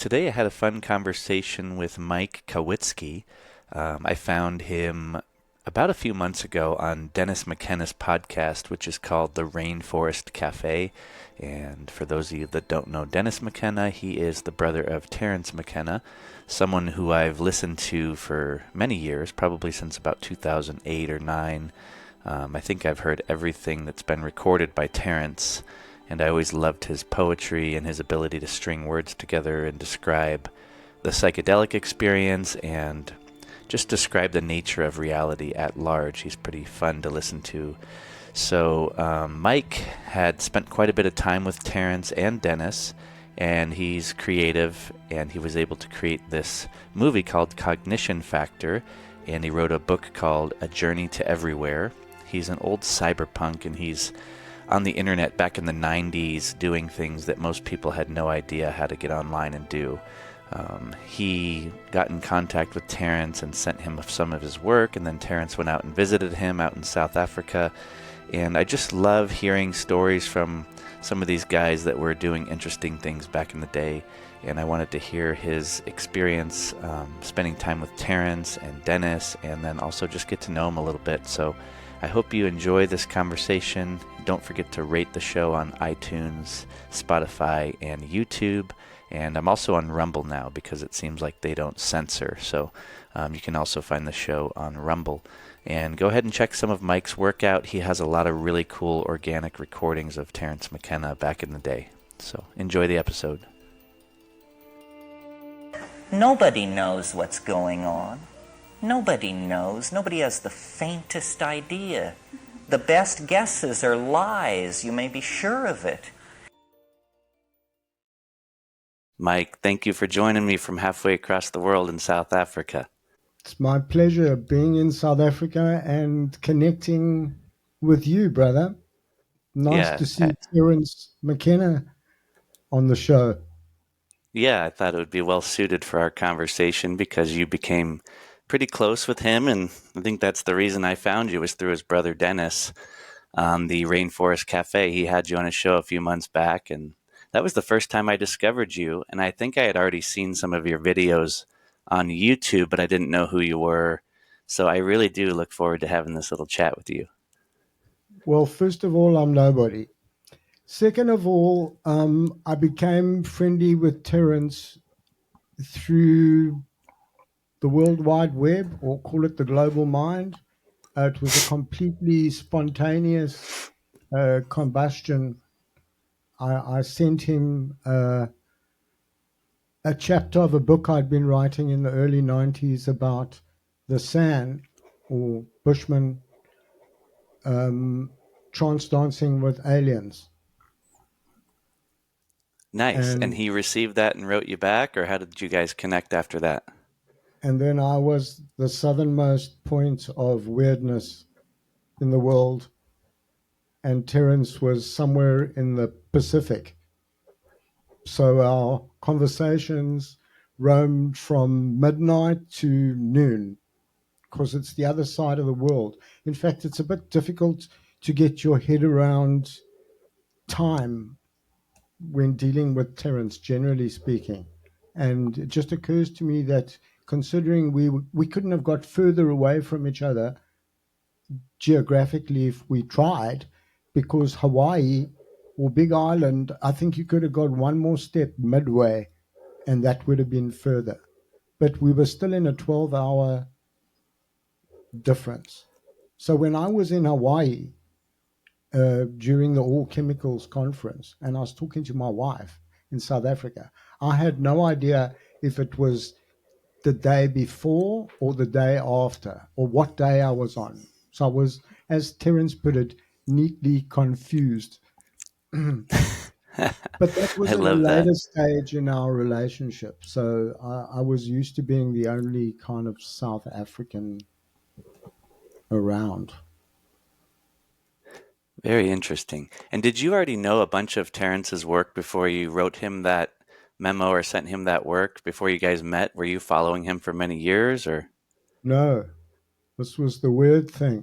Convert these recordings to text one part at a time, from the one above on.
today I had a fun conversation with Mike Kawitzky. I found him about a few months ago on Dennis McKenna's podcast, which is called The Rainforest Cafe. And for those of you that don't know Dennis McKenna, he is the brother of Terence McKenna, someone who I've listened to for many years, probably since about 2008 or 9. I think I've heard everything that's been recorded by Terence, and I always loved his poetry and his ability to string words together and describe the psychedelic experience and just describe the nature of reality at large. He's pretty fun to listen to. So Mike had spent quite a bit of time with Terence and Dennis, and he's creative, and he was able to create this movie called Cognition Factor, and he wrote a book called A Journey to Everywhere. He's an old cyberpunk, and he's on the internet back in the 90s doing things that most people had no idea how to get online and do. He got in contact with Terence and sent him some of his work, and then Terence went out and visited him out in South Africa. And I just love hearing stories from some of these guys that were doing interesting things back in the day. And I wanted to hear his experience spending time with Terence and Dennis, and then also just get to know him a little bit. So I hope you enjoy this conversation. Don't forget to rate the show on iTunes, Spotify, and YouTube. And I'm also on Rumble now because it seems like they don't censor. So you can also find the show on Rumble. And go ahead and check some of Mike's work out. He has a lot of really cool organic recordings of Terence McKenna back in the day. So enjoy the episode. Nobody knows what's going on. Nobody knows. Nobody has the faintest idea. The best guesses are lies. You may be sure of it. Mike, thank you for joining me from halfway across the world in South Africa. It's my pleasure being in South Africa and connecting with you, brother. Nice to see Terence McKenna on the show. Yeah, I thought it would be well suited for our conversation because you became pretty close with him, and I think that's the reason I found you was through his brother Dennis on the Rainforest Cafe. He had you on his show a few months back, and that was the first time I discovered you. And I think I had already seen some of your videos on YouTube, but I didn't know who you were. So I really do look forward to having this little chat with you. Well, first of all, I'm nobody. Second of all, I became friendly with Terence through the World Wide Web, or call it the global mind. It was a completely spontaneous combustion. I sent him a chapter of a book I'd been writing in the early 90s about the San, or Bushman, trance dancing with aliens. Nice. And he received that and wrote you back, or how did you guys connect after that? And then I was the southernmost point of weirdness in the world, and Terence was somewhere in the Pacific. So our conversations roamed from midnight to noon, because it's the other side of the world. In fact, it's a bit difficult to get your head around time when dealing with Terence, generally speaking. And it just occurs to me that considering we couldn't have got further away from each other geographically if we tried, because Hawaii or Big Island, I think you could have got one more step midway, and that would have been further. But we were still in a 12-hour difference. So when I was in Hawaii during the All Chemicals conference, and I was talking to my wife in South Africa, I had no idea if it was the day before or the day after, or what day I was on. So I was, as Terence put it, neatly confused. But that was at a later stage in our relationship. So I was used to being the only kind of South African around. Very interesting. And did you already know a bunch of Terence's work before you wrote him that memo or sent him that work before you guys met? Were you following him for many years, or? No, this was the weird thing.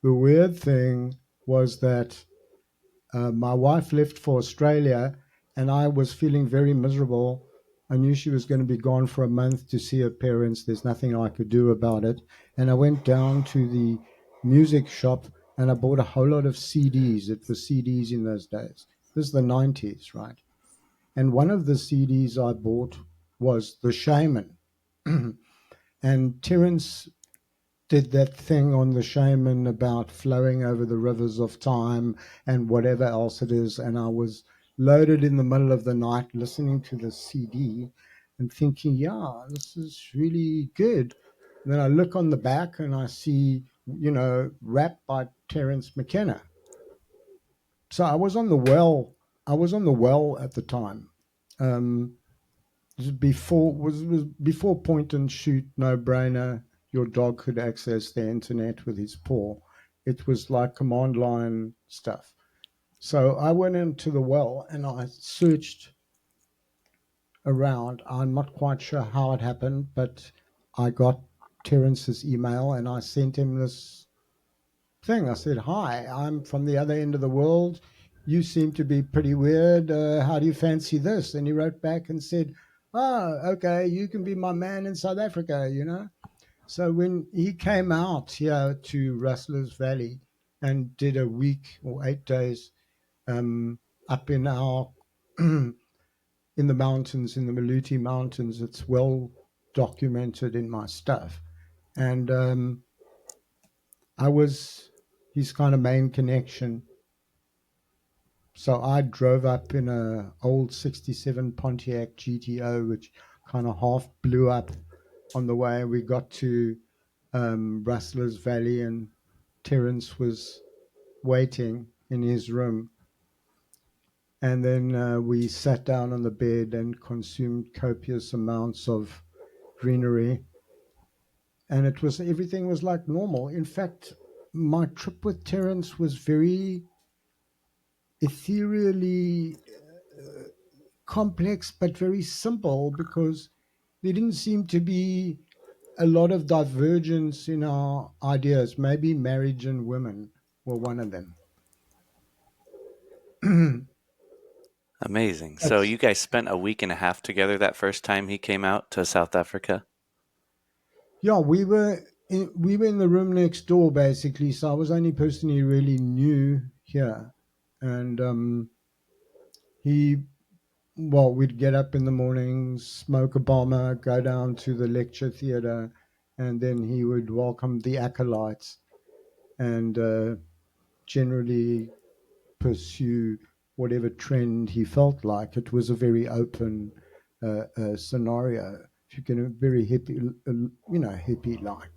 The weird thing was that my wife left for Australia, and I was feeling very miserable I knew she was going to be gone for a month to see her parents. There's nothing I could do about it. And I went down to the music shop and I bought a whole lot of CDs. It was CDs in those days. This is the 90s, right? And one of the CDs I bought was The Shaman. And Terence did that thing on The Shaman about flowing over the rivers of time and whatever else it is. And I was loaded in the middle of the night listening to the CD and thinking, yeah, this is really good. And then I look on the back and I see, rap by Terence McKenna. So I was on the well. I was on the well at the time. Um, was before point and shoot, no brainer. Your dog could access the internet with his paw. It was like command line stuff. So I went into the well and I searched around. I'm not quite sure how it happened, but I got Terence's email and I sent him this thing. I said, "Hi, I'm from the other end of the world. You seem to be pretty weird. How do you fancy this?" And he wrote back and said, "Oh, okay, you can be my man in South Africa. So when he came out here to Rustlers Valley and did a week or 8 days up in our in the mountains, in the Maluti Mountains, it's well documented in my stuff. And I was his kind of main connection. So I drove up in a old 67 Pontiac GTO, which kind of half blew up on the way. We got to Rustlers Valley and Terence was waiting in his room. And then we sat down on the bed and consumed copious amounts of greenery. And everything was like normal. In fact, my trip with Terence was very ethereally complex, but very simple because there didn't seem to be a lot of divergence in our ideas. Maybe marriage and women were one of them. Amazing. So But you guys spent a week and a half together that first time he came out to South Africa? yeah, we were in the room next door basically. So I was the only person he really knew here, and he well, we'd get up in the morning, smoke a bomber, go down to the lecture theatre, and then he would welcome the acolytes and generally pursue whatever trend he felt like. It was a very open scenario. If you can, very hippie, hippie like.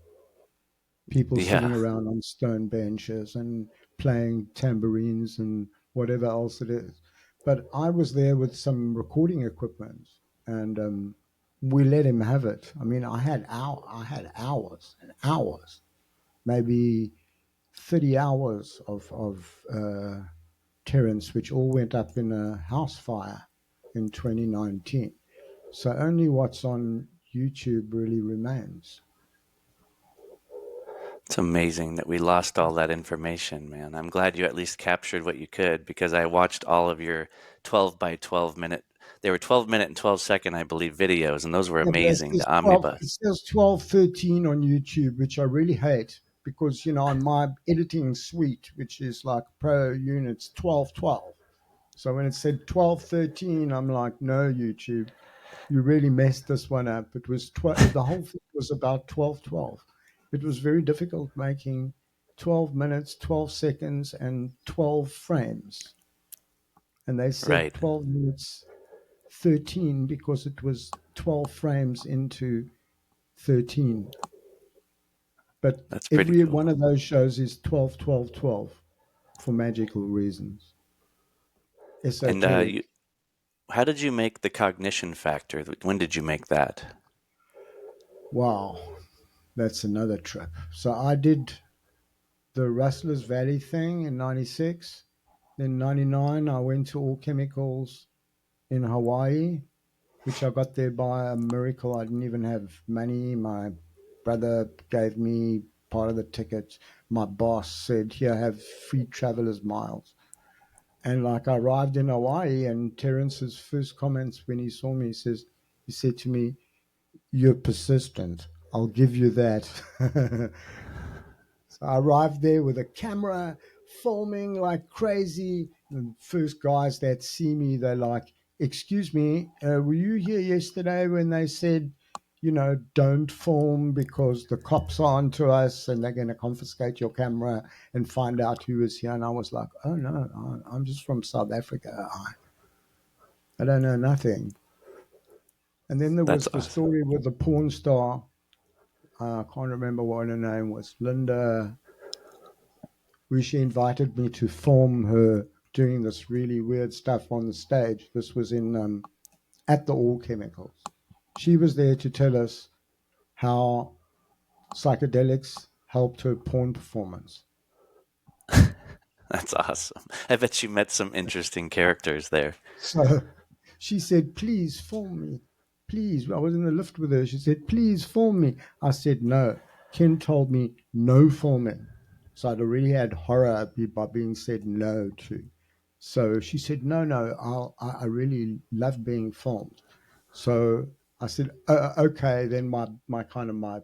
People sitting Yeah. around on stone benches and playing tambourines and whatever else it is. But I was there with some recording equipment, and we let him have it. I mean, I had hours and hours, maybe 30 hours of Terence, which all went up in a house fire in 2019. So only what's on YouTube really remains. It's amazing that we lost all that information, man. I'm glad you at least captured what you could because I watched all of your 12 by 12 minute, they were 12-minute and 12-second, I believe, videos, and those were Yeah, but amazing, the omnibus. it says 12, 13 on YouTube, which I really hate because, on my editing suite, which is like pro units, 12, 12. So when it said 12, 13, I'm like, no, YouTube, you really messed this one up. It was 12, the whole thing was about 12, 12. It was very difficult making 12 minutes, 12 seconds, and 12 frames. And they said Right. 12 minutes, 13 because it was 12 frames into 13. But That's pretty every cool. one of those shows is 12, 12, 12 for magical reasons. And Esoteric. how did you make the Cognition Factor? When did you make that? Wow, that's another trip. So I did the Rustlers Valley thing in 96. In 99, I went to All Chemicals in Hawaii, which I got there by a miracle. I didn't even have money. My brother gave me part of the ticket. My boss said, "Here, have free traveler's miles." And like I arrived in Hawaii, and Terence's first comments when he saw me says, He said to me, "You're persistent. I'll give you that." So I arrived there with a camera, filming like crazy. The first guys that see me, they're like, "Excuse me, were you here yesterday when they said, don't film because the cops are onto us and they're going to confiscate your camera and find out who is here?" And I was like, "Oh no, I'm just from South Africa. I don't know nothing." And then there That's was the awesome. story with the porn star. I can't remember what her name was, Linda, where she invited me to film her doing this really weird stuff on the stage. This was in at the All Chemicals. She was there to tell us how psychedelics helped her porn performance. That's awesome. I bet you met some interesting characters there. So she said, "Please film me. Please." I was in the lift with her. She said, "Please film me." I said, "No." Ken told me no filming. So I'd already had horror by being said no to. So she said, "No, no, I really love being filmed." So I said, "Okay." Then my kind of my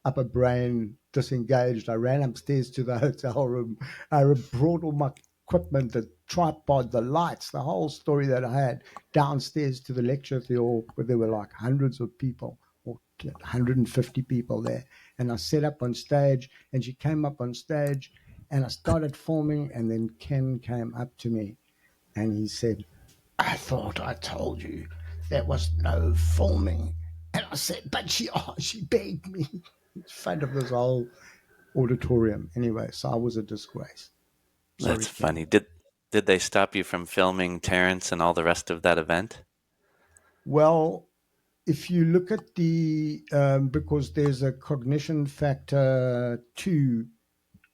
upper brain disengaged. I ran upstairs to the hotel room. I brought all my equipment, the tripod, the lights, the whole story that I had downstairs to the lecture hall where there were like hundreds of people or 150 people there. And I set up on stage and she came up on stage and I started filming. And then Ken came up to me and he said, "I thought I told you there was no filming." And I said, "But she begged me," in front of this whole auditorium. Anyway, so I was a disgrace. Sorry, That's Ken. funny. Did they stop you from filming Terence and all the rest of that event? Well, if you look at because there's a cognition factor two,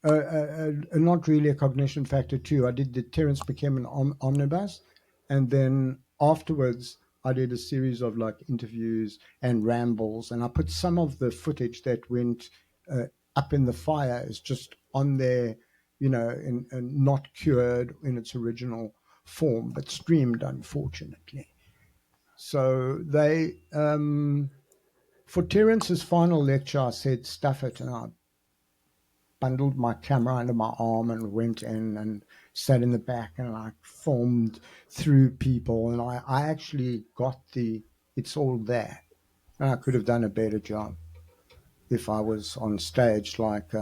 not really a cognition factor two. I did the Terence McKenna omnibus, and then afterwards I did a series of like interviews and rambles, and I put some of the footage that went uh, up in the fire is just on there, and not cured in its original form, but streamed, unfortunately. So for Terence's final lecture, I said, "Stuff it," and I bundled my camera under my arm and went in and sat in the back and like filmed through people. And I actually got it's all there. And I could have done a better job if I was on stage, like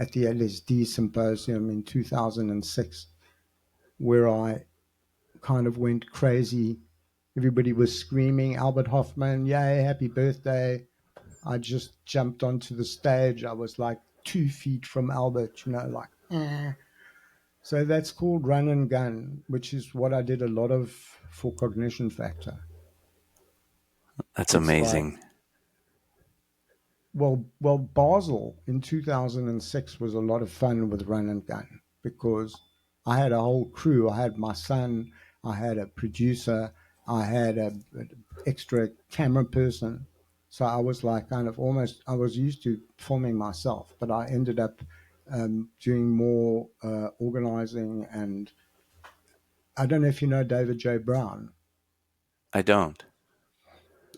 at the LSD symposium in 2006, where I kind of went crazy. Everybody was screaming, "Albert Hoffman, yay, happy birthday." I just jumped onto the stage. I was like 2 feet from Albert, like, eh. So that's called run and gun, which is what I did a lot of for Cognition Factor. That's It's like, amazing. well, Basel in 2006 was a lot of fun with run and gun because I had a whole crew. I had my son, I had a producer, I had an extra camera person. So I was like kind of almost, I was used to filming myself, but I ended up doing more organizing. And I don't know if you know David J. Brown. I don't.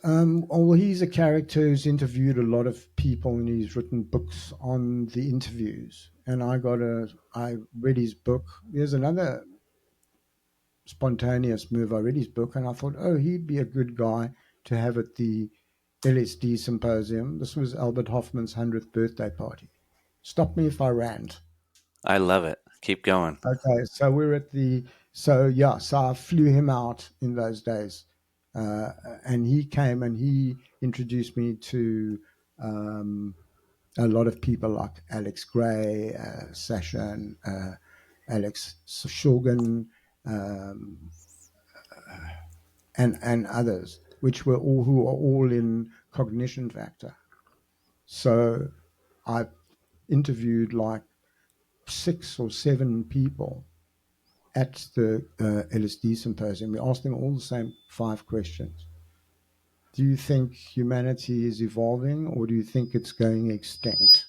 Well, he's a character who's interviewed a lot of people and he's written books on the interviews. And I read his book. There's another spontaneous move. I read his book and I thought, oh, he'd be a good guy to have at the LSD symposium. This was Albert Hoffman's 100th birthday party. Stop me if I rant. I love it. Keep going. Okay, so we're at so I flew him out in those days, uh, and he came and he introduced me to um, a lot of people like Alex Gray, Sasha, and Alex Shogun, um, and others, who are all in Cognition Factor. So I interviewed like 6 or 7 people at the LSD symposium. We asked them all the same 5 questions. Do you think humanity is evolving or do you think it's going extinct?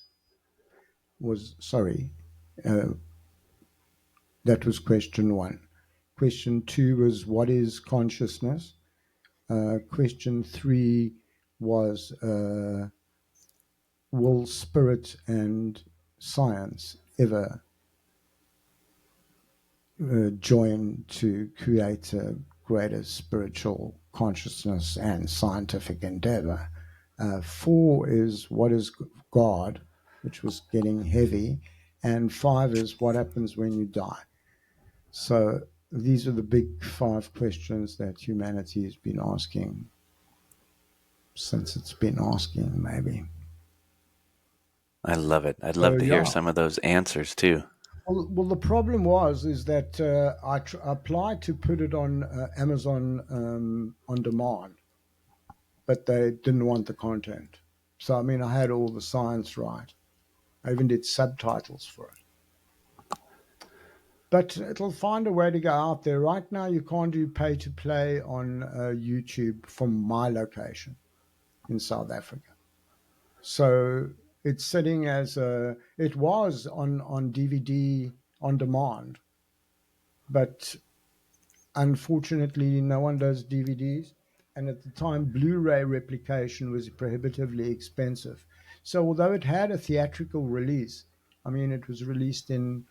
Uh, that was question one. Question two was, what is consciousness? Question 3 was will spirit and science ever join to create a greater spiritual consciousness and scientific endeavor? 4 is what is God, which was getting heavy, and 5 is what happens when you die. So these are the big 5 questions that humanity has been asking since it's been asking, maybe. I love it. I'd So love to hear yeah. some of those answers too. Well, the problem is that I applied to put it on Amazon on demand, but they didn't want the content. So I mean, I had all the science right. I even did subtitles for it. But it'll find a way to go out there. Right now, you can't do pay to play on YouTube from my location in South Africa. So it's sitting as it was on DVD on demand, but unfortunately, no one does DVDs. And at the time, Blu-ray replication was prohibitively expensive. So although it had a theatrical release, I mean, it was released in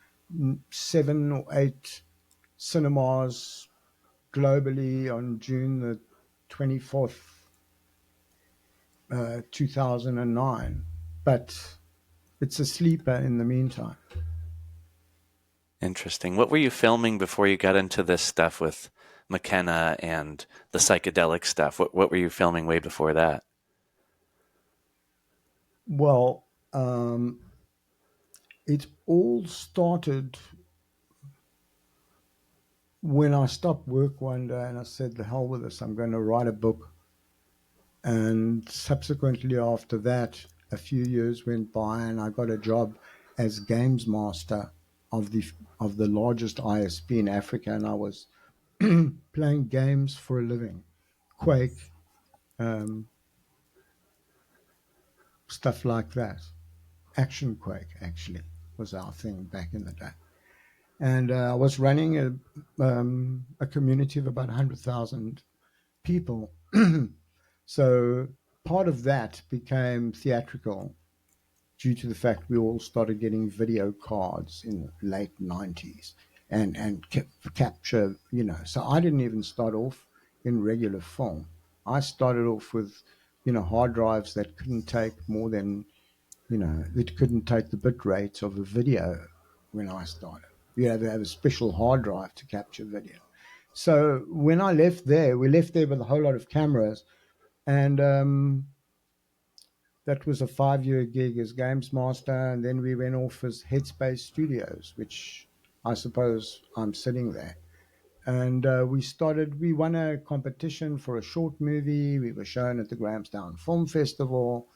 7 or 8 cinemas globally on June the 24th, 2009. But it's a sleeper in the meantime. Interesting. What were you filming before you got into this stuff with McKenna and the psychedelic stuff? What were you filming way before that? Well, it all started when I stopped work one day and I said, the hell with this, I'm going to write a book. And subsequently after that, a few years went by and I got a job as games master of the largest ISP in Africa, and I was playing games for a living. Quake, stuff like that. Action Quake, actually, was our thing back in the day. And I was running a community of about 100,000 people. So part of that became theatrical due to the fact we all started getting video cards in the late 90s and capture, So I didn't even start off in regular film. I started off with, hard drives that couldn't take more than, it couldn't take the bit rate of a video when I started. You had to have a special hard drive to capture video. So when I left there, we left there with a whole lot of cameras, and that was a 5-year gig as games master, and then we went off as Headspace Studios, which I suppose I'm sitting there. And we won a competition for a short movie. We were shown at the Grahamstown Film Festival,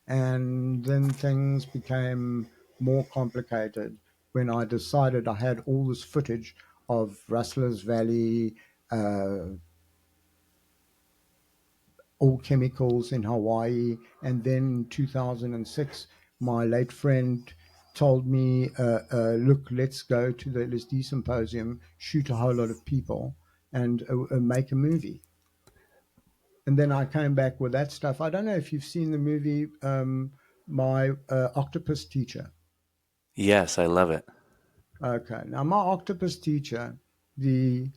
and then things became more complicated when I decided I had all this footage of Rustler's Valley, all chemicals in Hawaii. And then in 2006, my late friend told me, look, let's go to the LSD symposium, shoot a whole lot of people, and make a movie. And then I came back with that stuff. I don't know if you've seen the movie, My Octopus Teacher. Yes, I love it. Okay. Now, My Octopus Teacher, the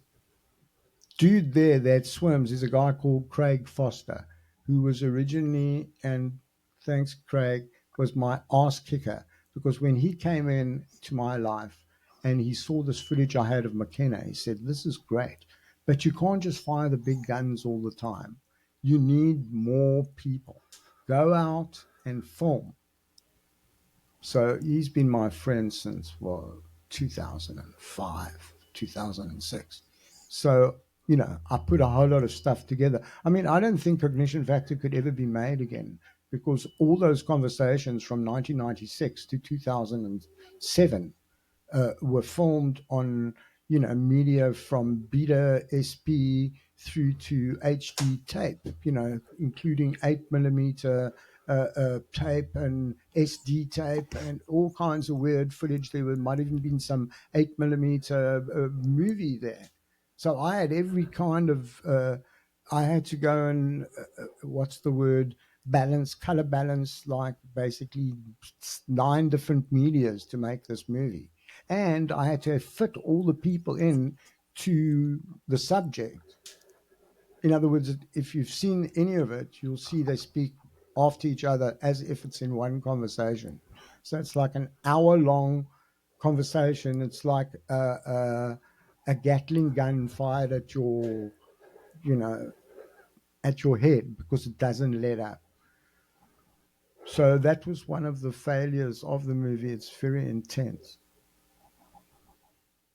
dude there that swims is a guy called Craig Foster, who was originally, and thanks, Craig, was my ass kicker, because when he came in to my life and he saw this footage I had of McKenna, he said, this is great, but you can't just fire the big guns all the time. You need more people. Go out and film. So he's been my friend since, 2005, 2006. So, I put a whole lot of stuff together. I mean, I don't think Cognition Factor could ever be made again, because all those conversations from 1996 to 2007 were filmed on, media from beta SP through to HD tape, including 8mm tape and SD tape and all kinds of weird footage. Might even been some 8mm movie there. So I had every kind of I had to go and what's the word, balance, color balance, like basically 9 different medias to make this movie, and I had to fit all the people in to the subject. In other words, if you've seen any of it, you'll see they speak after each other as if it's in one conversation. So it's like an hour long conversation. It's like a Gatling gun fired at you know, at your head because it doesn't let up. So that was one of the failures of the movie. It's very intense.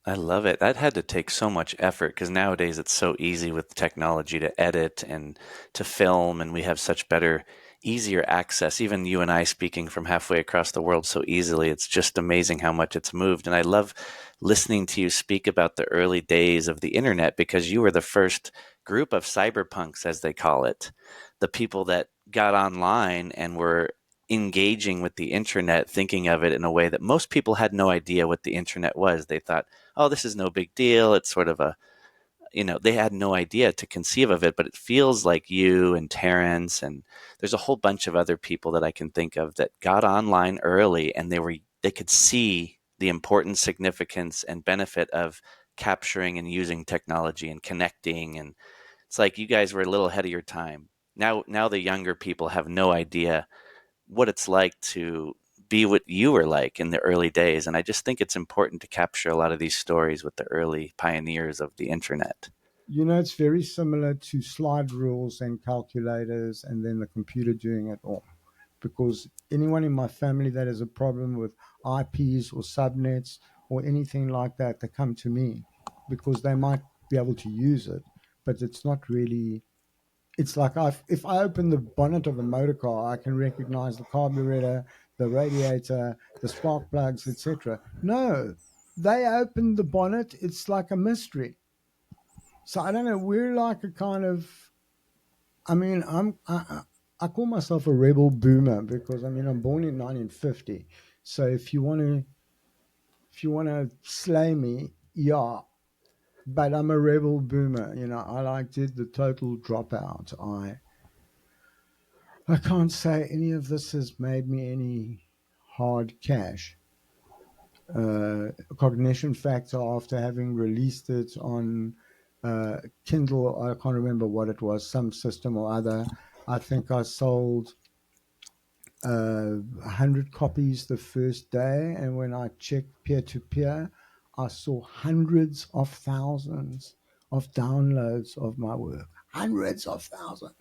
I love it. That had to take so much effort because nowadays it's so easy with technology to edit and to film, and we have such better, easier access. Even you and I speaking from halfway across the world so easily, it's just amazing how much it's moved. And I love listening to you speak about the early days of the internet because you were the first group of cyberpunks, as they call it, the people that got online and were engaging with the internet, thinking of it in a way that most people had no idea what the internet was. They thought, oh, this is no big deal. It's sort of a, they had no idea to conceive of it, but it feels like you and Terence and there's a whole bunch of other people that I can think of that got online early and they could see the importance, significance, and benefit of capturing and using technology and connecting. And it's like you guys were a little ahead of your time. Now the younger people have no idea what it's like to be what you were like in the early days. And I just think it's important to capture a lot of these stories with the early pioneers of the internet. It's very similar to slide rules and calculators and then the computer doing it all. Because anyone in my family that has a problem with IPs or subnets or anything like that, they come to me because they might be able to use it, but it's not really. It's like if I open the bonnet of a motor car, I can recognize the carburetor, the radiator, the spark plugs, etc. No, they open the bonnet. It's like a mystery. So I don't know. We're like a kind of. I mean, I call myself a rebel boomer because I mean I'm born in 1950. So if you want to slay me, yeah. But I'm a rebel boomer. I like did the total dropout. I can't say any of this has made me any hard cash. Cognition Factor, after having released it on Kindle, I can't remember what it was, some system or other. I think I sold 100 copies the first day, and when I checked peer to peer, I saw hundreds of thousands of downloads of my work. Hundreds of thousands.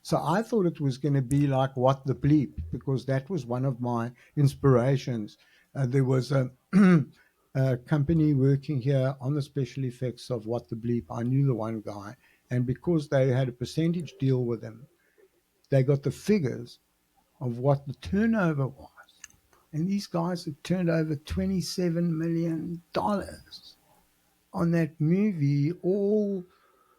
So I thought it was going to be like What the Bleep, because that was one of my inspirations. There was a company working here on the special effects of What the Bleep. I knew the one guy, and because they had a percentage deal with him, they got the figures of what the turnover was. And these guys had turned over $27 million on that movie, all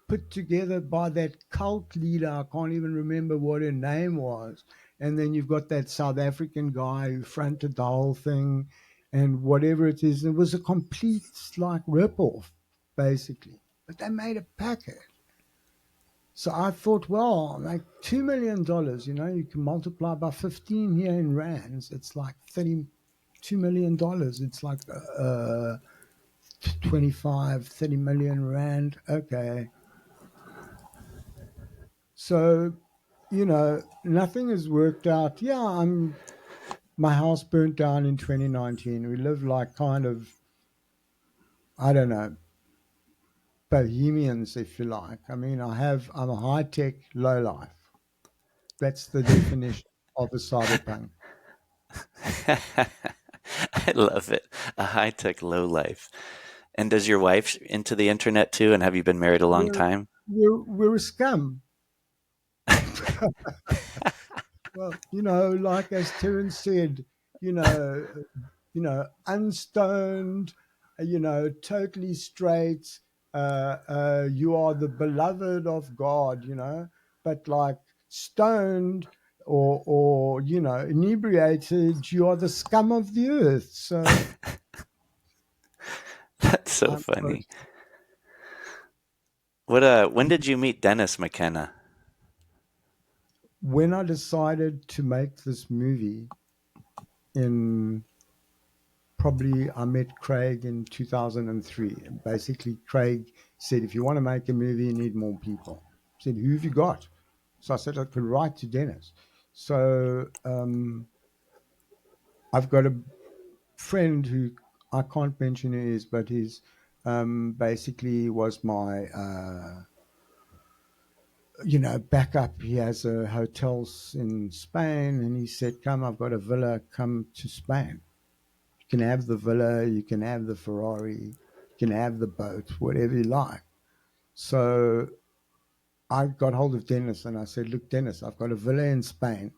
put together by that cult leader. I can't even remember what her name was. And then you've got that South African guy who fronted the whole thing and whatever it is. It was a complete like rip-off, basically. But they made a packet. So I thought, well, like $2 million, you can multiply by 15 here in rands. It's like $32 million. It's like 25, 30 million rand. Okay. So, nothing has worked out. Yeah, my house burnt down in 2019. We live like kind of, I don't know, bohemians, if you like. I mean, I'm a high tech, low life. That's the definition of a cyberpunk. I love it. A high tech low life. And does your wife into the internet too? And have you been married a long We're, time? we're a scum. Well, like as Terence said, you know, unstoned, totally straight. You are the beloved of God, but like stoned or inebriated, you are the scum of the earth. So That's so I'm funny. close. When did you meet Dennis McKenna? When I decided to make this movie in probably I met Craig in 2003. And basically, Craig said, if you want to make a movie, you need more people. I said, who have you got? So I said, I could write to Dennis. So I've got a friend who I can't mention who he is, but he's basically was my, backup. He has a hotels in Spain, and he said, come, I've got a villa, come to Spain. You can have the villa, you can have the Ferrari, you can have the boat, whatever you like. So I got hold of Dennis and I said, look, Dennis, I've got a villa in Spain.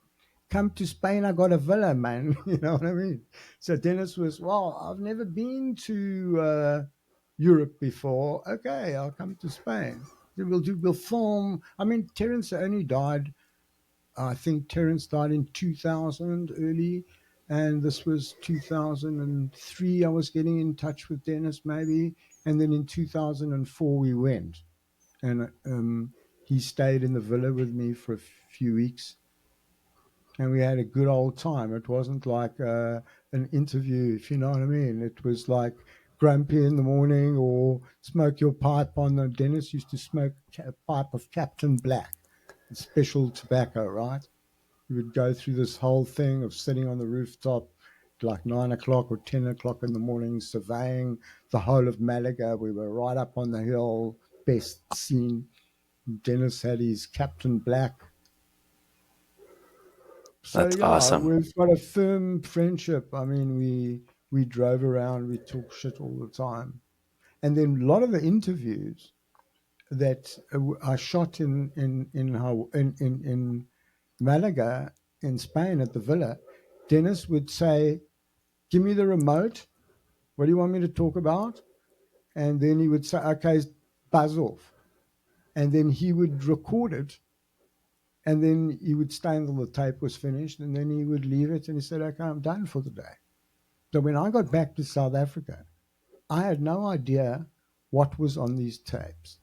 Come to Spain, I got a villa, man. You know what I mean? So Dennis was, well, I've never been to Europe before. Okay, I'll come to Spain. We'll film. I mean, Terence only died, I think Terence died in 2000 early, and this was 2003. I was getting in touch with Dennis maybe, and then in 2004 we went, and he stayed in the villa with me for a few weeks, and we had a good old time. It wasn't like an interview, if you know what I mean. It was like grumpy in the morning or smoke your pipe on the. Dennis used to smoke a pipe of Captain Black, special tobacco, right? We would go through this whole thing of sitting on the rooftop like 9 o'clock or 10 o'clock in the morning, surveying the whole of Malaga. We were right up on the hill, best scene. Dennis had his Captain Black. So That's yeah, awesome. we've got a firm friendship. I mean, we drove around, we talk shit all the time, and then a lot of the interviews that I shot in Malaga in Spain at the villa, Dennis would say, give me the remote. What do you want me to talk about? And then he would say, okay, buzz off. And then he would record it. And then he would stay until the tape was finished. And then he would leave it. And he said, okay, I'm done for the day. So when I got back to South Africa, I had no idea what was on these tapes.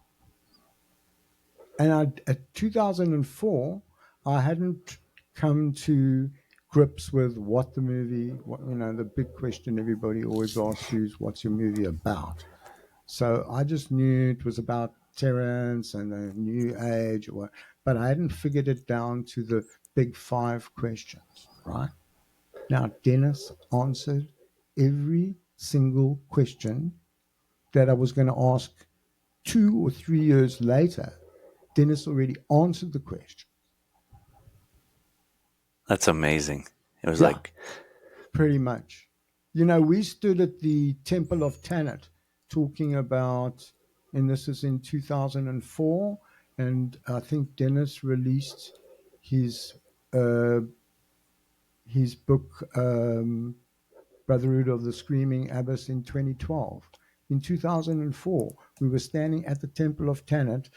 And at 2004, I hadn't come to grips with what the movie, the big question everybody always asks you is, what's your movie about? So I just knew it was about Terence and the new age, but I hadn't figured it down to the big five questions, right? Now, Dennis answered every single question that I was going to ask 2 or 3 years later. Dennis already answered the question. That's amazing. It was Yeah, like, pretty much. We stood at the Temple of Tanit talking about, and this is in 2004, and I think Dennis released his uh, his book Brotherhood of the Screaming Abyss in 2012. In 2004, we were standing at the Temple of Tanit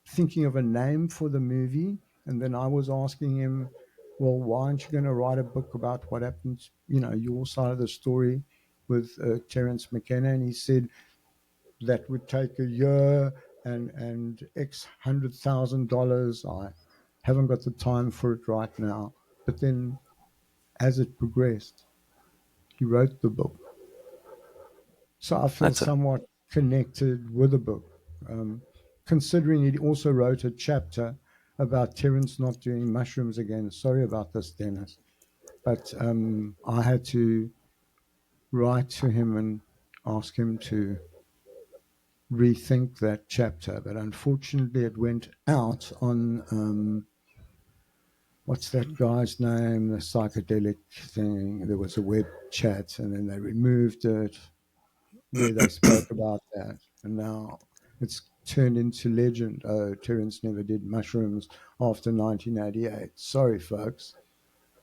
thinking of a name for the movie, and then I was asking him, well, why aren't you going to write a book about what happens, your side of the story with Terence McKenna? And he said that would take a year and X $100,000. I haven't got the time for it right now. But then as it progressed, he wrote the book. So I feel that's a, somewhat connected with the book, considering he also wrote a chapter about Terence not doing mushrooms again. Sorry about this, Dennis, but I had to write to him and ask him to rethink that chapter. But unfortunately, it went out on what's that guy's name? The psychedelic thing. There was a web chat, and then they removed it where they spoke about that, and now it's turned into legend. Oh, Terence never did mushrooms after 1988. Sorry, folks,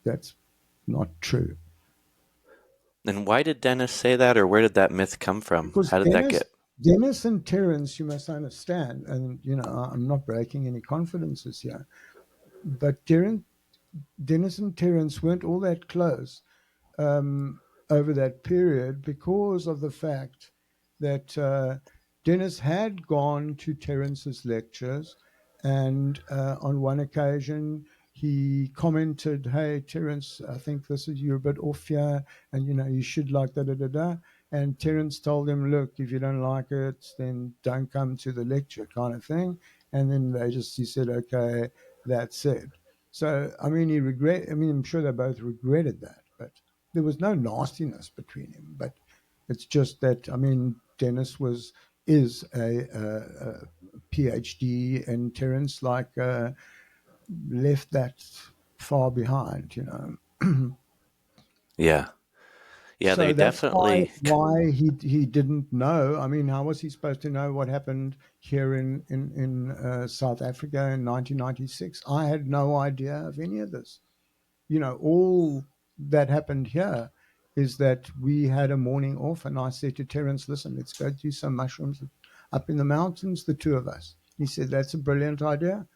that's not true. and why did Dennis say that, or where did that myth come from? Because How did that get? Dennis and Terence, you must understand, and I'm not breaking any confidences here, but Dennis and Terence weren't all that close over that period because of the fact that Dennis had gone to Terence's lectures, and on one occasion he commented, "Hey, Terence, I think this is you're a bit off here, and you should like da da da da." And Terence told him, "Look, if you don't like it, then don't come to the lecture," kind of thing. And then he said, "Okay, that's it." So I mean, I'm sure they both regretted that, but there was no nastiness between him. But it's just that Dennis is a PhD, and Terence left that far behind. Yeah. Yeah, they So that's definitely. why he didn't know. I mean, how was he supposed to know what happened here in South Africa in 1996? I had no idea of any of this. All that happened here is that we had a morning off, and I said to Terence, "Listen, let's go do some mushrooms up in the mountains, the two of us." He said, "That's a brilliant idea."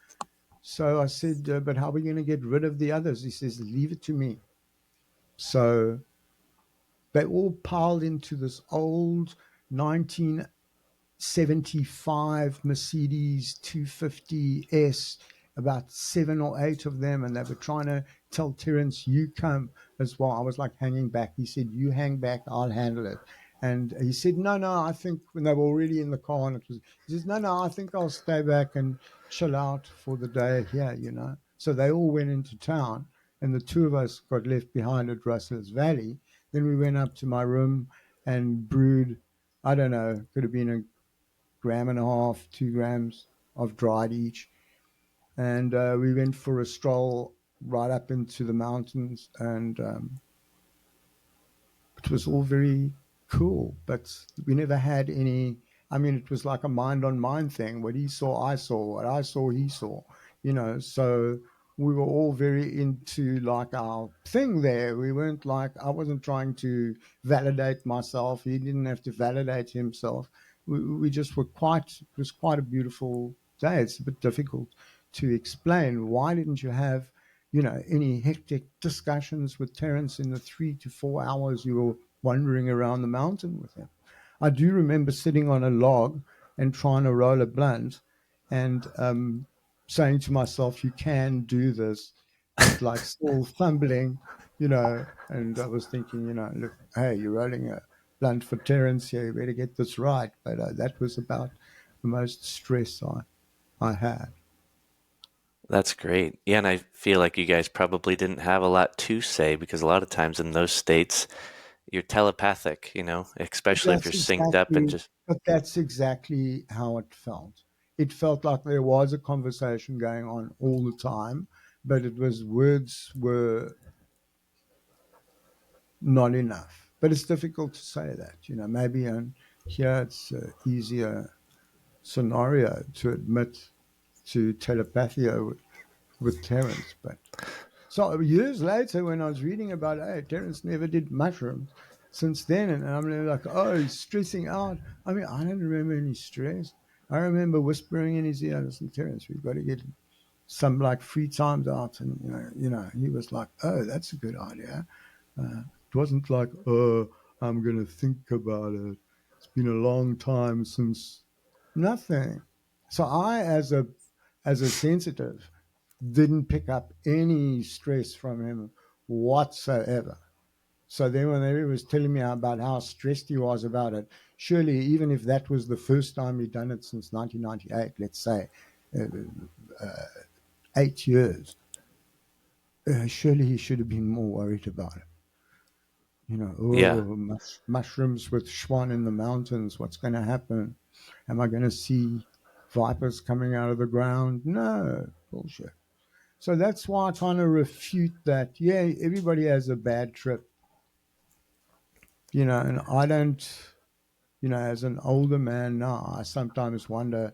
So I said, "But how are we going to get rid of the others?" He says, "Leave it to me." So they all piled into this old 1975 Mercedes 250S, about 7 or 8 of them, and they were trying to tell Terence, "You come as well." I was like hanging back. He said, "You hang back, I'll handle it." And he said, "No, no, I think," when they were already in the car, and he says, "No, no, I think I'll stay back and chill out for the day here. So they all went into town, and the two of us got left behind at Russell's Valley. Then we went up to my room and brewed, I don't know, could have been a gram and a half, 2 grams of dried each. And we went for a stroll right up into the mountains, and it was all very cool, but we never had any. It was like a mind on mind thing. What he saw, I saw. What I saw, he saw. So we were all very into like our thing there. We weren't like, I wasn't trying to validate myself. He didn't have to validate himself. We just were it was quite a beautiful day. It's a bit difficult to explain. Why didn't you have any hectic discussions with Terence in the 3 to 4 hours you were wandering around the mountain with him? I do remember sitting on a log and trying to roll a blunt, and saying to myself, "You can do this," but like still fumbling. And I was thinking, look, hey, you're rolling a blunt for Terence here, you better get this right. But that was about the most stress I had. That's great. Yeah, and I feel like you guys probably didn't have a lot to say because a lot of times in those states, you're telepathic, especially if you're That's synced up and exactly, just, but that's exactly how it felt. It felt like there was a conversation going on all the time, but words were not enough. But it's difficult to say that. Maybe here it's an easier scenario to admit to telepathia with Terence. But so years later, when I was reading about, hey, Terence never did mushrooms since then, and I'm like, oh, he's stressing out. I don't remember any stress. I remember whispering in his ear, "Listen, Terence, we've got to get some like free times out." And he was like, "Oh, that's a good idea." It wasn't like, "Oh, I'm going to think about it. It's been a long time since." Nothing. So I, as a sensitive, didn't pick up any stress from him whatsoever. So then when he was telling me about how stressed he was about it, surely even if that was the first time he'd done it since 1998, let's say, uh, uh, 8 years, surely he should have been more worried about it. yeah, Mushrooms with Schwan in the mountains, what's going to happen? Am I going to see vipers coming out of the ground? No, bullshit. So that's why I kind of refute that. Yeah, everybody has a bad trip, and I don't, as an older man now, I sometimes wonder,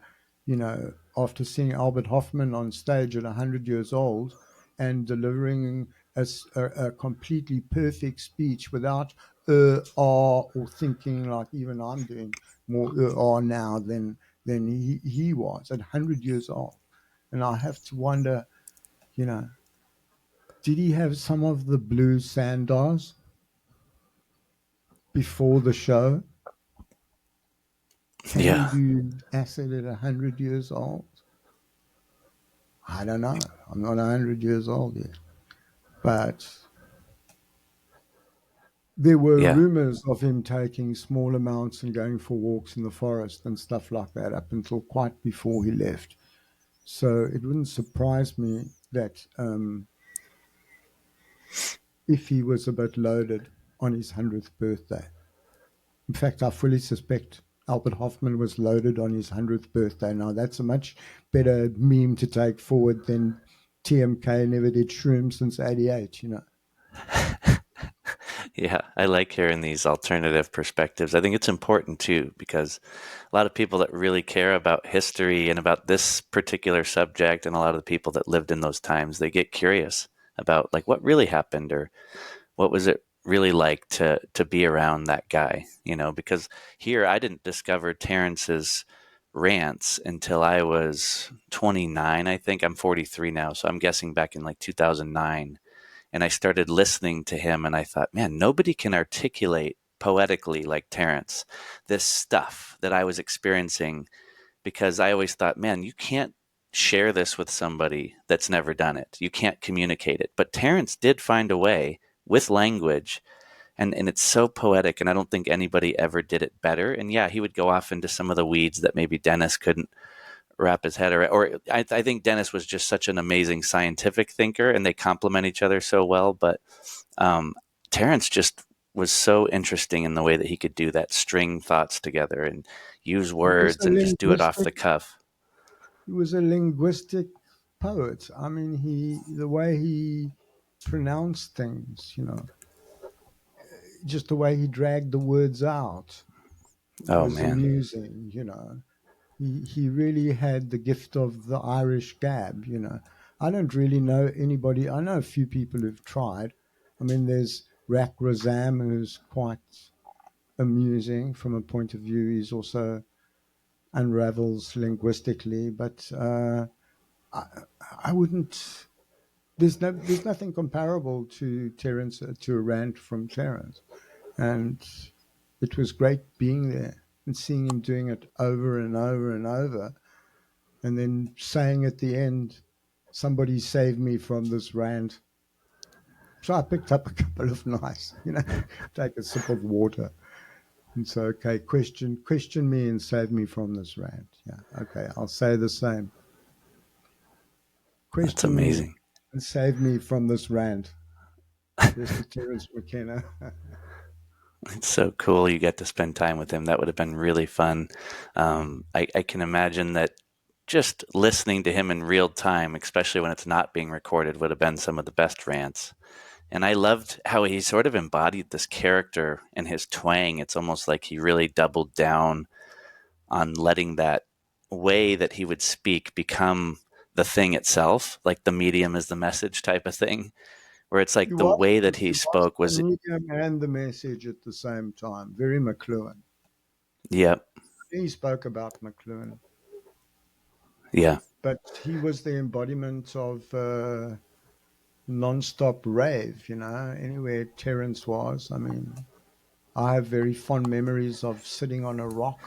after seeing Albert Hoffman on stage at 100 years old and delivering a completely perfect speech without or thinking like even I'm doing more now than he was at 100 years old. And I have to wonder, you know, did he have some of the blue sandars before the show? Can you Yeah. do acid at 100 years old? I don't know. I'm not 100 years old yet. But there were Yeah. rumors of him taking small amounts and going for walks in the forest and stuff like that up until quite before he left. So it wouldn't surprise me that if he was a bit loaded on his 100th birthday. In fact, I fully suspect Albert Hoffman was loaded on his 100th birthday. Now, that's a much better meme to take forward than TMK never did shrooms since 88, you know. Yeah, I like hearing these alternative perspectives. I think it's important too, because a lot of people that really care about history and about this particular subject, and a lot of the people that lived in those times, they get curious about like what really happened, or what was it really like to be around that guy, because here I didn't discover Terrence's rants until I was 29, I think. I'm 43 now, so I'm guessing back in like 2009. And I started listening to him, and I thought, man, nobody can articulate poetically like Terrence this stuff that I was experiencing, because I always thought, man, you can't share this with somebody that's never done it. You can't communicate it. But Terrence did find a way with language, and it's so poetic, and I don't think anybody ever did it better. And yeah, he would go off into some of the weeds that maybe Dennis couldn't wrap his head around. Or I think Dennis was just such an amazing scientific thinker, and they complement each other so well. But um, Terrence just was so interesting in the way that he could do that, string thoughts together and use He was words a and just do it off the linguistic cuff. he was a linguistic poet. I mean, the way he pronounced things, you know, just the way he dragged the words out Oh was man. amusing, you know. He really had the gift of the Irish gab, you know. I don't really know anybody. I know a few people who've tried. I mean, there's Rak Razam, who's quite amusing from a point of view. He's also unravels linguistically, but I, I wouldn't. There's nothing comparable to Terence, to a rant from Terence, and it was great being there and seeing him doing it over and over and over, and then saying at the end, "Somebody save me from this rant." So I picked up a couple of nice, you know, take a sip of water. And so, okay, question me and save me from this rant. Yeah, okay, I'll say the same. That's Question me amazing. and save me from this rant. Here's to Terence McKenna. It's so cool you get to spend time with him. That would have been really fun. I can imagine that just listening to him in real time, especially when it's not being recorded, would have been some of the best rants. And I loved how he sort of embodied this character and his twang. It's almost like he really doubled down on letting that way that he would speak become the thing itself, like the medium is the message type of thing, where it's He like the was, way that he he was spoke the was, medium and the message at the same time. Very McLuhan. yeah, He spoke about McLuhan, yeah, but he was the embodiment of non-stop rave, you know, anywhere Terence was. I mean, I have very fond memories of sitting on a rock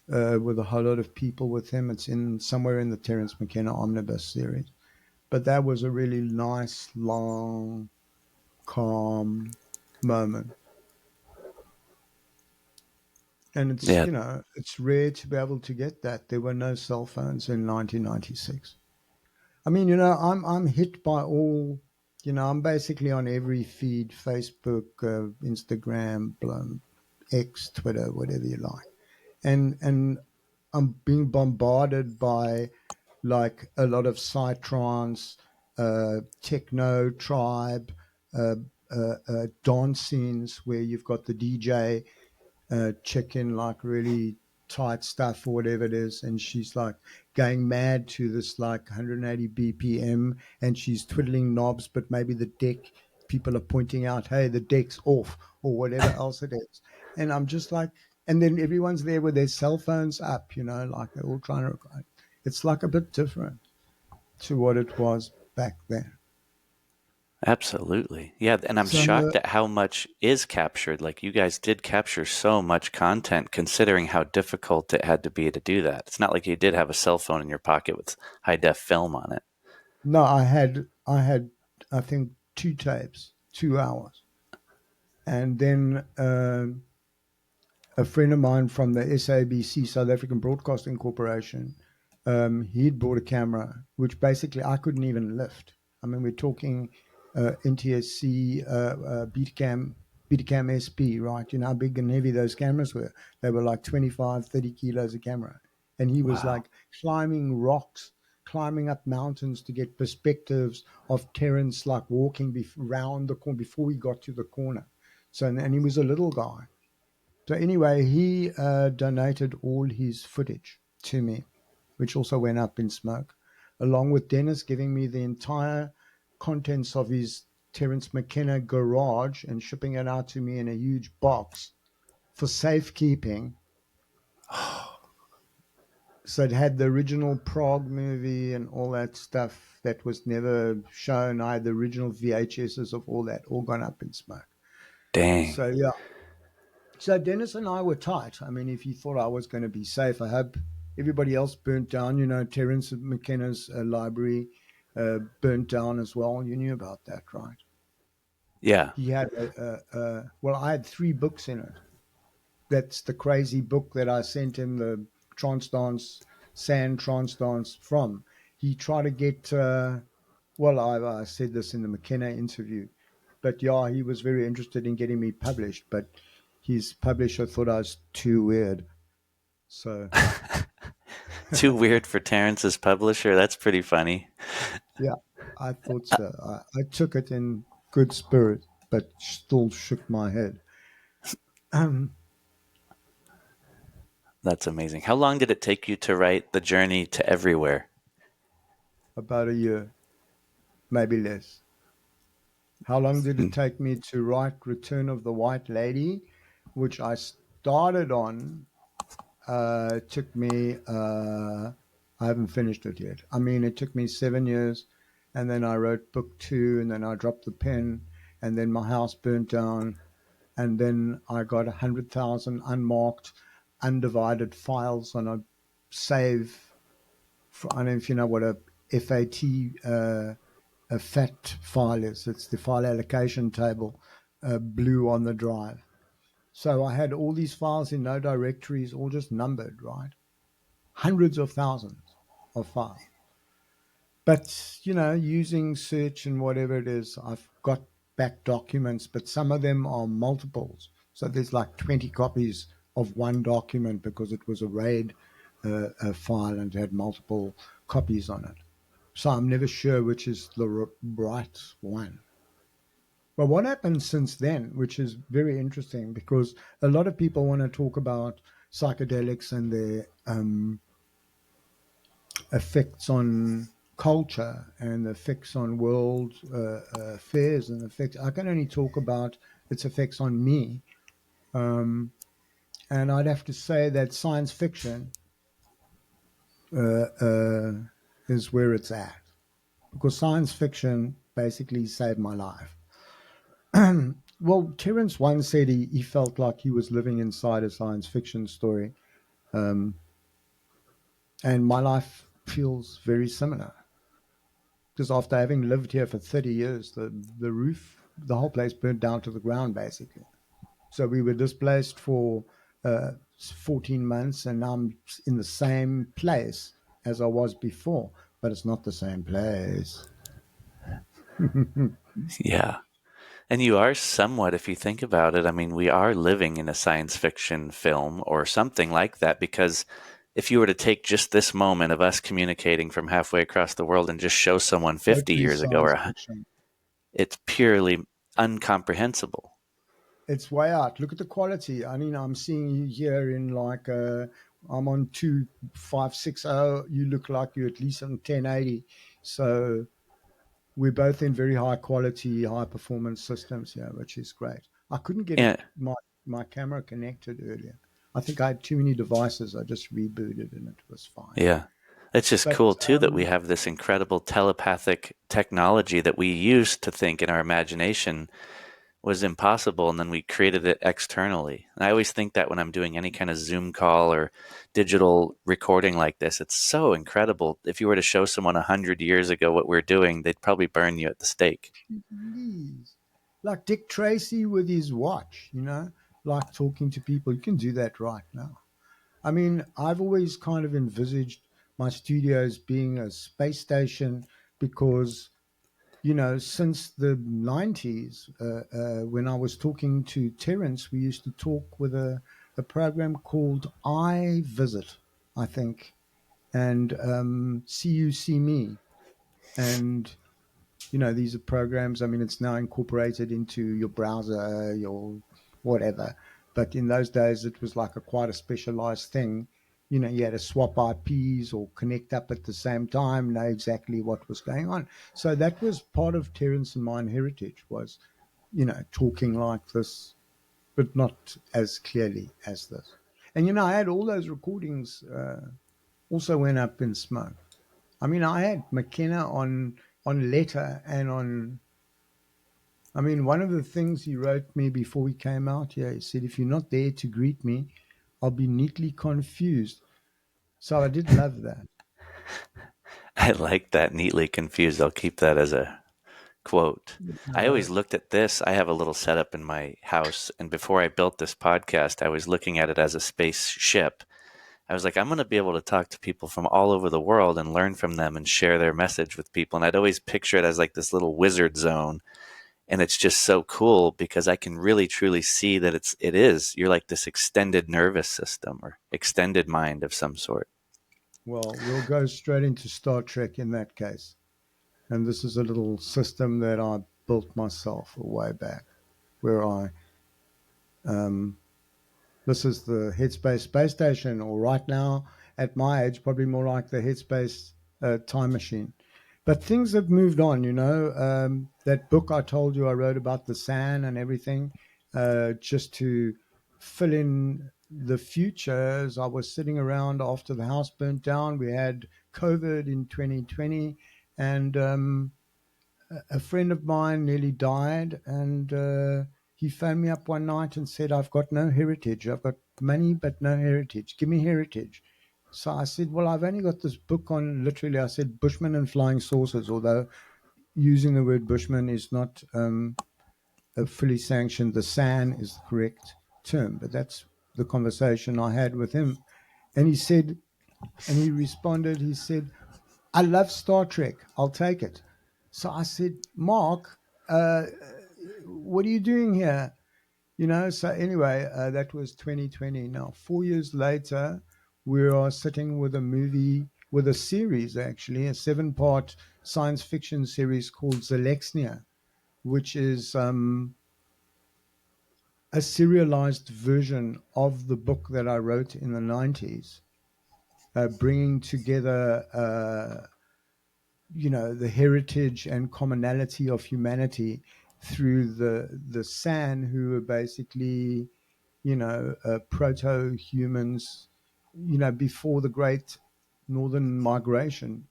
with a whole lot of people with him. It's in somewhere in the Terence McKenna Omnibus series. But that was a really nice, long, calm moment. And it's, yeah. you know, it's rare to be able to get that. There were no cell phones in 1996. I mean, you know, I'm hit by all, you know, I'm basically on every feed, Facebook, Instagram, X, Twitter, whatever you like. And I'm being bombarded by like a lot of psytrance, techno tribe, uh, dance scenes where you've got the DJ chick in like really tight stuff or whatever it is, and she's like going mad to this like 180 BPM, and she's twiddling knobs, but maybe the deck people are pointing out, hey, the deck's off or whatever else it is, and I'm just like, and then everyone's there with their cell phones up, you know, like they're all trying to record. It's like a bit different to what it was back then. Absolutely. Yeah, and I'm So shocked at how much is captured. Like you guys did capture so much content considering how difficult it had to be to do that. It's not like you did have a cell phone in your pocket with high def film on it. no, I had I think two tapes, 2 hours, and then a friend of mine from the SABC, South African Broadcasting Corporation, he'd bought a camera, which basically I couldn't even lift. I mean, we're talking NTSC, Betacam SP, right? You know how big and heavy those cameras were. They were like 25, 30 kilos a camera. And he was Wow. like climbing rocks, climbing up mountains to get perspectives of Terence, like walking round the corner before we got to the corner. So, and he was a little guy. So anyway, he donated all his footage to me, which also went up in smoke, along with Dennis giving me the entire contents of his Terence McKenna garage and shipping it out to me in a huge box for safekeeping. So it had the original Prague movie and all that stuff that was never shown. I had the original VHSs of all that, all gone up in smoke. Dang. So yeah, so Dennis and I were tight. I mean, if he thought I was going to be safe, I hope everybody else burnt down. You know, Terence McKenna's library burnt down as well. You knew about that, right? Yeah. He had well, I had 3 books in it. That's the crazy book that I sent him the trance dance, sand trance dance from. He tried to get. Well, I said this in the McKenna interview, but yeah, he was very interested in getting me published, but his publisher thought I was too weird. So Too weird for Terrence's publisher. That's pretty funny. yeah, I thought so. I took it in good spirit, but still shook my head. Um, That's amazing. How long did it take you to write The Journey to Everywhere? about a year, maybe less. How long did it take me to write Return of the White Lady, which I started on? It took me, I haven't finished it yet. I mean, it took me 7 years, and then I wrote book 2, and then I dropped the pen, and then my house burnt down, and then I got 100,000 unmarked, undivided files on a save. I don't know if you know what a FAT, a FAT file is. It's the file allocation table, blue on the drive. So I had all these files in no directories, all just numbered, right? Hundreds of thousands of files. But, you know, using search and whatever it is, I've got back documents, but some of them are multiples. So there's like 20 copies of one document because it was a RAID a file and had multiple copies on it. So I'm never sure which is the right one. But what happened since then, which is very interesting because a lot of people want to talk about psychedelics and their effects on culture and the effects on world affairs and effects. I can only talk about its effects on me. Um, and I'd have to say that science fiction uh, uh, is where it's at because science fiction basically saved my life. Well, Terence once said he felt like he was living inside a science fiction story. Um, and my life feels very similar. Because after having lived here for 30 years, the roof, the whole place burnt down to the ground, basically. So we were displaced for 14 months, and now I'm in the same place as I was before, but it's not the same place. Yeah. And you are somewhat, if you think about it, I mean, we are living in a science fiction film or something like that because if you were to take just this moment of us communicating from halfway across the world and just show someone 50 Totally years ago, science or fiction. it's purely incomprehensible. It's way out. Look at the quality. I mean, I'm seeing you here in like I'm on 2560. You look like you're at least on 1080. So we're both in very high quality, high performance systems here, which is great. I couldn't get Yeah, my camera connected earlier. I think I had too many devices. I just rebooted and it was fine. yeah. It's just But cool too that we have this incredible telepathic technology that we used to think in our imagination was impossible, and then we created it externally. And I always think that when I'm doing any kind of Zoom call or digital recording like this, it's so incredible. If you were to show someone 100 years ago what we're doing, they'd probably burn you at the stake. please, like Dick Tracy with his watch, like talking to people. You can do that right now. I mean, I've always kind of envisaged my studios being a space station because, since the 90s, when I was talking to Terence, we used to talk with a program called I Visit, I think, and See You, See Me. And, these are programs, I mean, it's now incorporated into your browser, your whatever. But in those days, it was like quite a specialized thing. You had to swap IPs or connect up at the same time, know exactly what was going on. So that was part of Terence and mine heritage was, talking like this, but not as clearly as this. And, I had all those recordings also went up in smoke. I mean, I had McKenna on letter and on. I mean, one of the things he wrote me before we came out here, he said, "If you're not there to greet me, I'll be neatly confused." So I did love that. I like that, neatly confused. I'll keep that as a quote. I Uh, always looked at this. I have a little setup in my house, and before I built this podcast, I was looking at it as a spaceship. I was like, I'm going to be able to talk to people from all over the world and learn from them and share their message with people. And I'd always picture it as like this little wizard zone. And it's just so cool because I can really truly see that you're like this extended nervous system or extended mind of some sort. well, we'll go straight into Star Trek in that case. And this is a little system that I built myself a way back, where um, this is the Headspace space station, or right now, at my age, probably more like the Headspace time machine. But things have moved on, that book I told you I wrote about the sand and everything, just to fill in the future. As I was sitting around after the house burnt down, we had COVID in 2020, and a friend of mine nearly died, and he phoned me up one night and said, "I've got no heritage. I've got money, but no heritage. Give me heritage." So I said, "Well, I've only got this book on," literally, I said, "Bushmen and Flying Saucers," although using the word Bushman is not fully sanctioned. The SAN is the correct term, but that's the conversation I had with him. And he responded, he said, "I love Star Trek. I'll take it." So I said, "Mark, uh, what are you doing here?" So anyway, that was 2020. Now, 4 years later, we are sitting with a movie, with a series actually, a 7-part science fiction series called Zelexnia, which is a serialized version of the book that I wrote in the 90s, bringing together the heritage and commonality of humanity through the San, who are basically proto humans, before the great northern migration.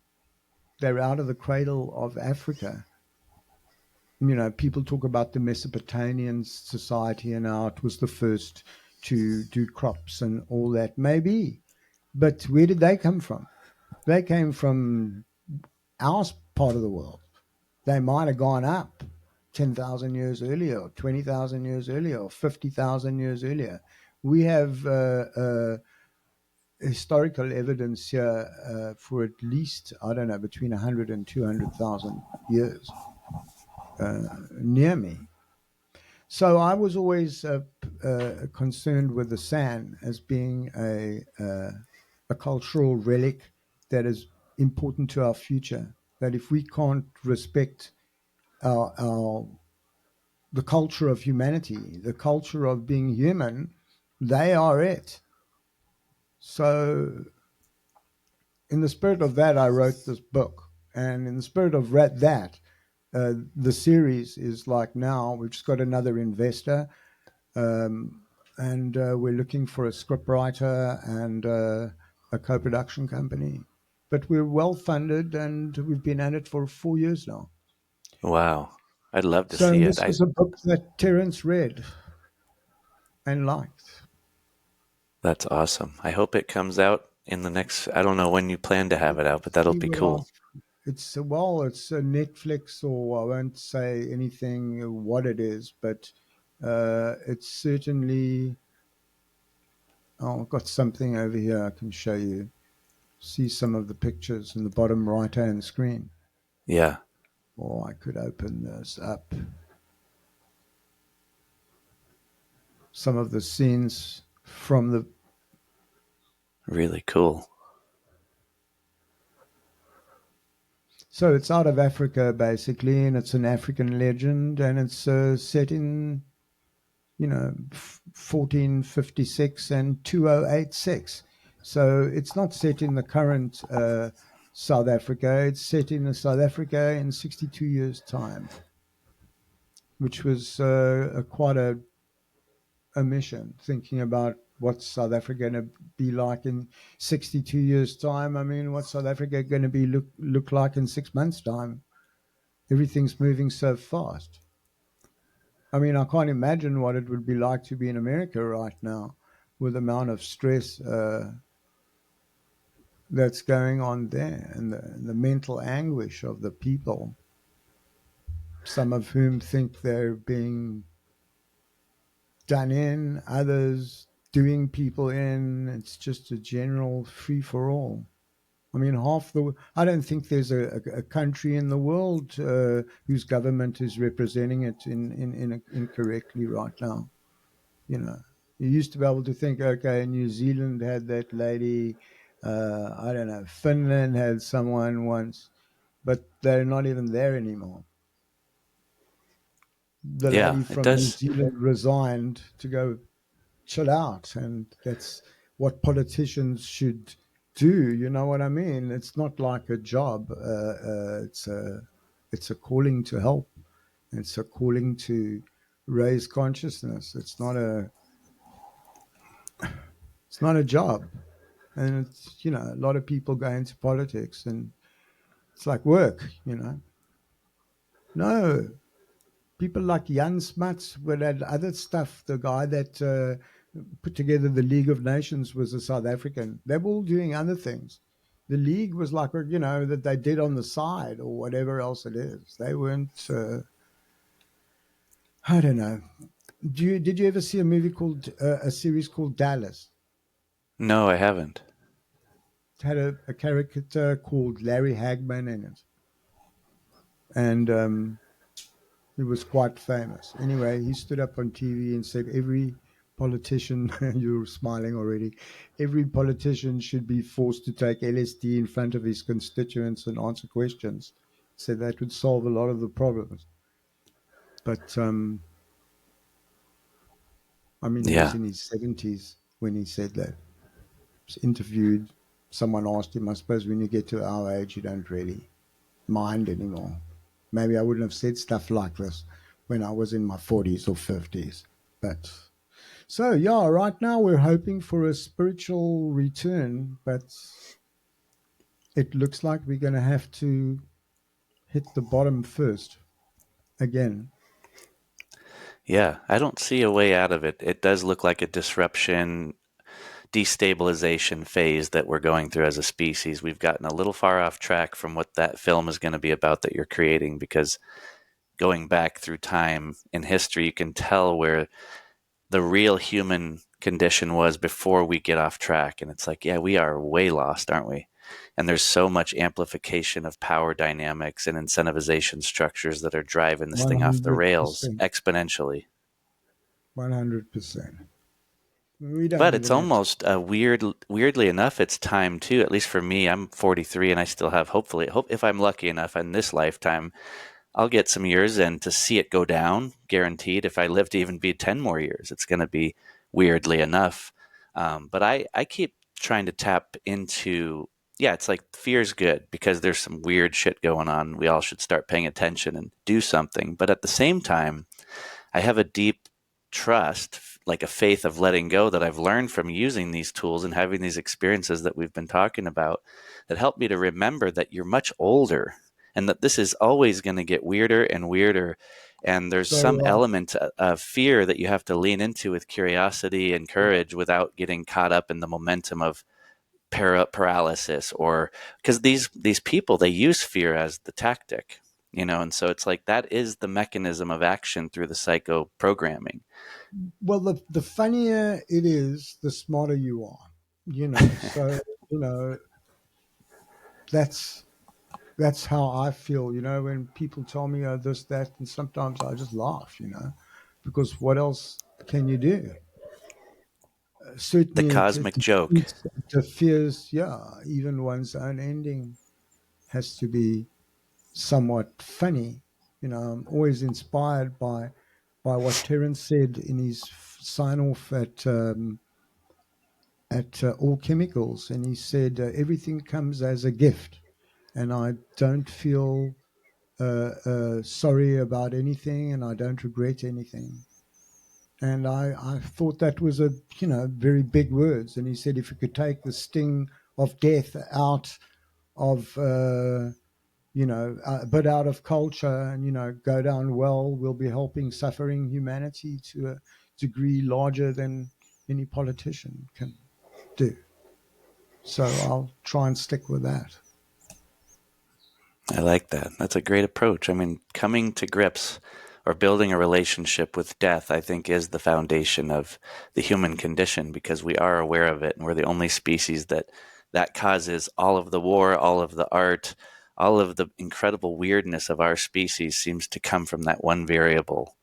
They're out of the cradle of Africa. People talk about the Mesopotamian society and how it was the first to do crops and all that. Maybe, but where did they come from? They came from our part of the world. They might have gone up 10,000 years earlier, or 20,000 years earlier, or 50,000 years earlier. We have historical evidence here for at least, I don't know, between 100 and 200,000 years near me. So I was always concerned with the sand as being a cultural relic that is important to our future. That if we can't respect our the culture of humanity, the culture of being human, they are it. So, in the spirit of that, I wrote this book. And in the spirit of that, the series is like now, we've just got another investor, and we're looking for a scriptwriter and a co production company. but we're well funded and we've been at it for 4 years now. Wow. I'd love to So see it. this was a book that Terence read and liked. That's awesome. I hope it comes out in the next, I don't know when you plan to have it out, but that'll See be what cool. it's a Netflix, or I won't say anything what it is, but it's certainly. Oh, I've got something over here I can show you. See some of the pictures in the bottom right-hand screen. Yeah. Or I could open this up. Some of the scenes from the. Really cool. So it's out of Africa, basically, and it's an African legend, and it's set in, 1456 and 2086. So it's not set in the current South Africa. It's set in South Africa in 62 years' time, which was quite a mission, thinking about what's South Africa going to be like in 62 years' time. I mean, what's South Africa going to be look like in 6 months' time? Everything's moving so fast. I mean, I can't imagine what it would be like to be in America right now with the amount of stress that's going on there, and the mental anguish of the people, some of whom think they're being done in, others doing people in. It's just a general free for all. I mean, I don't think there's a country in the world whose government is representing it incorrectly right now. You used to be able to think, okay, New Zealand had that lady, I don't know, Finland had someone once, but they're not even there anymore. The Yeah, lady it from New does. Zealand resigned to go chill out, and that's what politicians should do. You know what I mean? It's not like a job. It's a calling to help. It's a calling to raise consciousness. It's not a job. And it's, a lot of people go into politics and it's like work. No, people like Jan Smuts would add other stuff. The guy that put together the League of Nations was a South African. They were all doing other things. The League was like, that they did on the side or whatever else it is. They weren't, I don't know. Did you ever see a series called Dallas? No, I haven't. It had a character called Larry Hagman in it. And he was quite famous. Anyway, he stood up on TV and said every politician, you're smiling already, every politician should be forced to take LSD in front of his constituents and answer questions. Said that would solve a lot of the problems. But, I mean, he was Yeah. in his 70s when he said that. He was interviewed. Someone asked him, I suppose when you get to our age, you don't really mind anymore. Maybe I wouldn't have said stuff like this when I was in my 40s or 50s. But so, yeah, right now we're hoping for a spiritual return, but it looks like we're going to have to hit the bottom first again. Yeah, I don't see a way out of it. It does look like a disruption, destabilization phase that we're going through as a species. We've gotten a little far off track from what that film is going to be about that you're creating, because going back through time in history, you can tell where the real human condition was before we get off track. And it's like, yeah, we are way lost, aren't we? And there's so much amplification of power dynamics and incentivization structures that are driving this thing off the rails 100%. exponentially. 100%. We don't But it's even have to. almost weirdly enough, it's time too. At least for me, I'm 43, and I still have, hopefully, hope if I'm lucky enough in this lifetime, I'll get some years in to see it go down. Guaranteed. If I live to even be 10 more years, it's going to be weirdly enough. But I keep trying to tap into. Yeah, it's like fear's good because there's some weird shit going on. We all should start paying attention and do something. But at the same time, I have a deep trust, like a faith of letting go that I've learned from using these tools and having these experiences that we've been talking about, that helped me to remember that you're much older and that this is always going to get weirder and weirder. And there's So some element of fear that you have to lean into with curiosity and courage without getting caught up in the momentum of paralysis, or because these people, they use fear as the tactic, and so it's like that is the mechanism of action through the psycho programming. well, the funnier it is, the smarter you are. So you know that's that's how I feel. When people tell me this, that, and sometimes I just laugh. Because what else can you do? The Certainly, cosmic joke. it interferes. Yeah, even one's own ending has to be somewhat funny. I'm always inspired by what Terence said in his sign off at All Chemicals, and he said everything comes as a gift, and I don't feel sorry about anything, and I don't regret anything. And I thought that was very big words. And he said if you could take the sting of death out of but out of culture, and go down well, we'll be helping suffering humanity to a degree larger than any politician can do. So I'll try and stick with that. I like that. That's a great approach. I mean, coming to grips or building a relationship with death, I think, is the foundation of the human condition, because we are aware of it, and we're the only species that causes all of the war, all of the art, all of the incredible weirdness of our species seems to come from that one variable.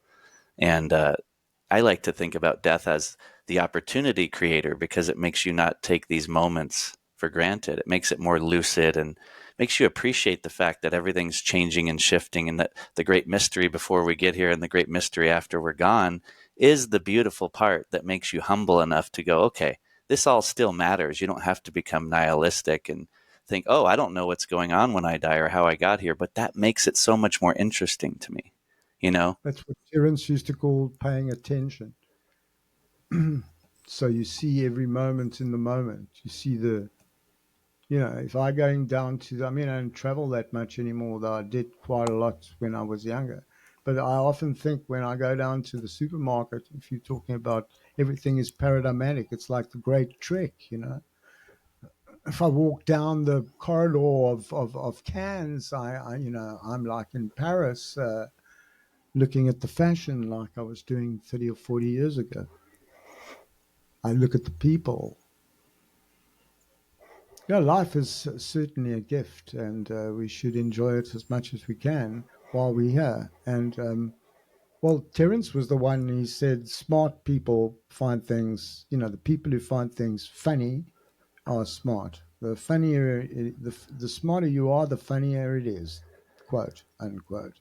And I like to think about death as the opportunity creator, because it makes you not take these moments for granted. It makes it more lucid and makes you appreciate the fact that everything's changing and shifting, and that the great mystery before we get here and the great mystery after we're gone is the beautiful part that makes you humble enough to go, okay, this all still matters. You don't have to become nihilistic and think, oh, I don't know what's going on when I die or how I got here, but that makes it so much more interesting to me, you know? That's what Terence used to call paying attention. So you see every moment in the moment. You see if I going down to, I mean, I don't travel that much anymore, though I did quite a lot when I was younger. But I often think when I go down to the supermarket, if you're talking about everything is paradigmatic, it's like the great trick. If I walk down the corridor of Cannes, I'm like in Paris, looking at the fashion like I was doing 30 or 40 years ago. I look at the people. Life is certainly a gift, and we should enjoy it as much as we can while we're here. And well, Terence was the one. He said, "Smart people find things. The people who find things funny are smart. The funnier, the smarter you are, the funnier it is." Quote unquote.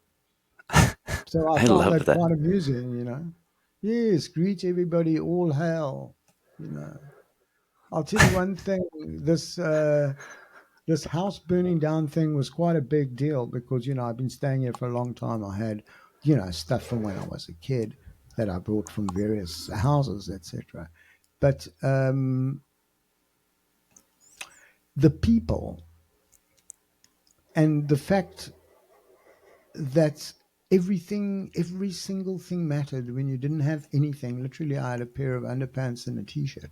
So I I found love that that. quite amusing. Yes, greet everybody, all hail. I'll tell you one thing. This house burning down thing was quite a big deal because I've been staying here for a long time. I had stuff from when I was a kid that I brought from various houses, etc. But the people and the fact that every single thing mattered when you didn't have anything. Literally, I had a pair of underpants and a t-shirt.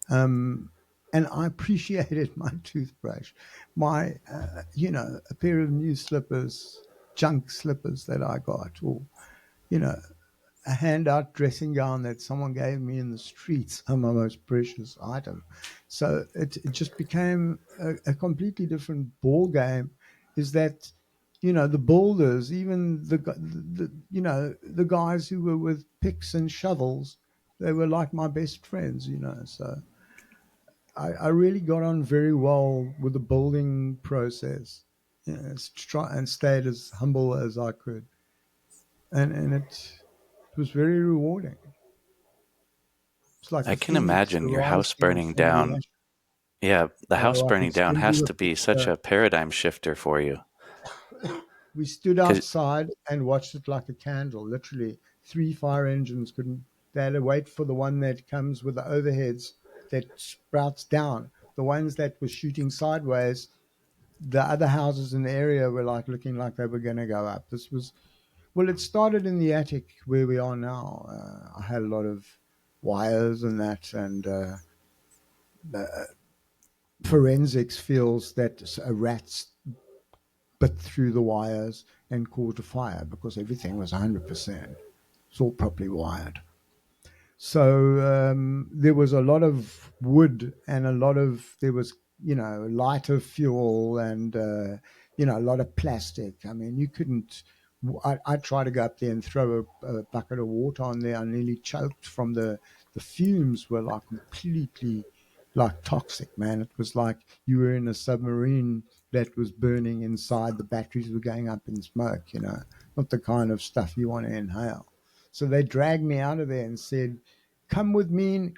And I appreciated my toothbrush, my, a pair of new slippers, junk slippers that I got, or, a handout dressing gown that someone gave me in the streets, are my most precious item. So it just became a completely different ball game. Is that, the builders, even the guys who were with picks and shovels, they were like my best friends. So I really got on very well with the building process. Try and stayed as humble as I could, and it was very rewarding. It's like I the can phoenix imagine your house arising burning from the down. ash. Yeah, the house I can burning down send has you a to be such picture. a paradigm shifter for you. We stood Because outside and watched it like a candle. Literally, three fire engines couldn't. They had to wait for the one that comes with the overheads that sprouts down. The ones that were shooting sideways, the other houses in the area were like looking like they were going to go up. This was, well, it started in the attic where we are now. I had a lot of wires and that, and forensics feels that a rat's bit through the wires and caused a fire because everything was 100%. It's all properly wired. So there was a lot of wood and there was, lighter fuel and, a lot of plastic. I mean, you couldn't, I tried to go up there and throw a bucket of water on there. I nearly choked from the fumes were like completely like toxic, man. It was like you were in a submarine that was burning inside. The batteries were going up in smoke, not the kind of stuff you want to inhale. So they dragged me out of there and said, come with me